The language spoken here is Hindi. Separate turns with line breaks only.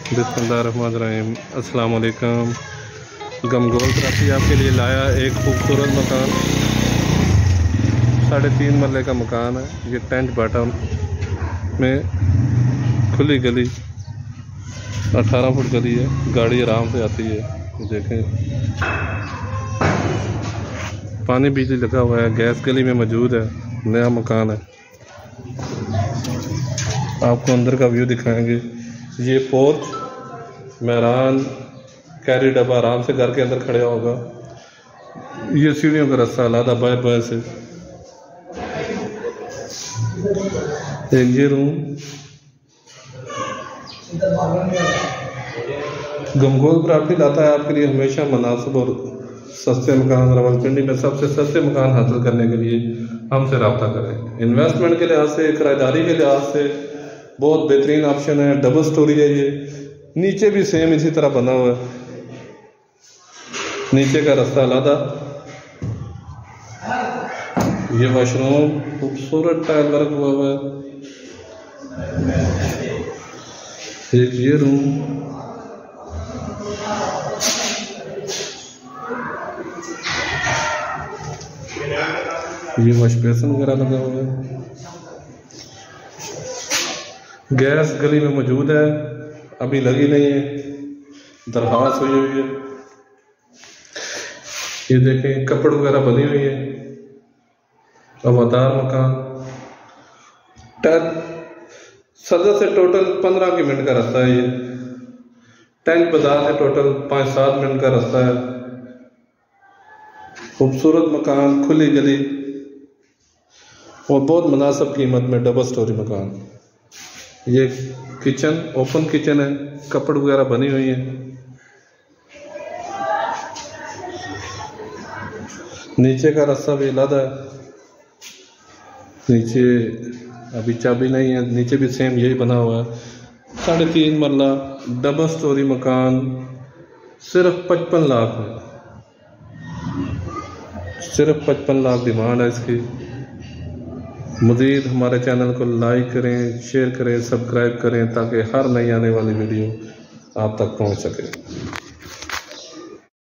बिस्मिल्लाहिर्रहमानिर्रहीम। अस्सलाम वालेकुम। गमगोल कराची आपके लिए लाया एक खूबसूरत मकान, 3.5 मरले का मकान है। ये टेंट बॉटम में खुली गली, 18 फुट गली है, गाड़ी आराम से आती है। देखें, पानी बिजली लगा हुआ है, गैस गली में मौजूद है, नया मकान है। आपको अंदर का व्यू दिखाएंगे। ये पोर्च, मेहरान, कैरी डब्बा आराम से घर के अंदर खड़ा होगा। ये सीढ़ियों का रास्ता अलादा बाय बाय से। एक ये रूम। गमगोल प्रॉपर्टी लाता है आपके लिए हमेशा मुनासिब और सस्ते मकान। रावलपिंडी में सबसे सस्ते मकान हासिल करने के लिए हमसे रब्ता करें। इन्वेस्टमेंट के लिहाज से, किराएदारी के लिहाज से बहुत बेहतरीन ऑप्शन है। डबल स्टोरी है ये, नीचे भी सेम इसी तरह बना हुआ है। नीचे का रास्ता अलग। ये वॉशरूम, खूबसूरत टाइल वर्क हुआ हुआ है। एक ये रूम, ये वॉश बेसिन वगैरह लगा हुआ है। गैस गली में मौजूद है, अभी लगी नहीं है, दरखास्त हुई हुई है। ये देखें, कपड़ वगैरह बनी हुई है। हवादार मकान। सदर से टोटल 15 मिनट का रास्ता है। ये टेंट बाजार से टोटल 5-7 मिनट का रास्ता है। खूबसूरत मकान, खुली गली और बहुत मुनासिब कीमत में डबल स्टोरी मकान। ये किचन, ओपन किचन है, कपड़ वगैरह बनी हुई है। नीचे का रास्ता भी अलग है। नीचे अभी चाबी नहीं है, नीचे भी सेम यही बना हुआ है। 3.5 मरला डबल स्टोरी मकान, सिर्फ 55 लाख है। सिर्फ 55 लाख डिमांड है इसकी। मज़ीद हमारे चैनल को लाइक करें, शेयर करें, सब्सक्राइब करें ताकि हर नई आने वाली वीडियो आप तक पहुंच सके।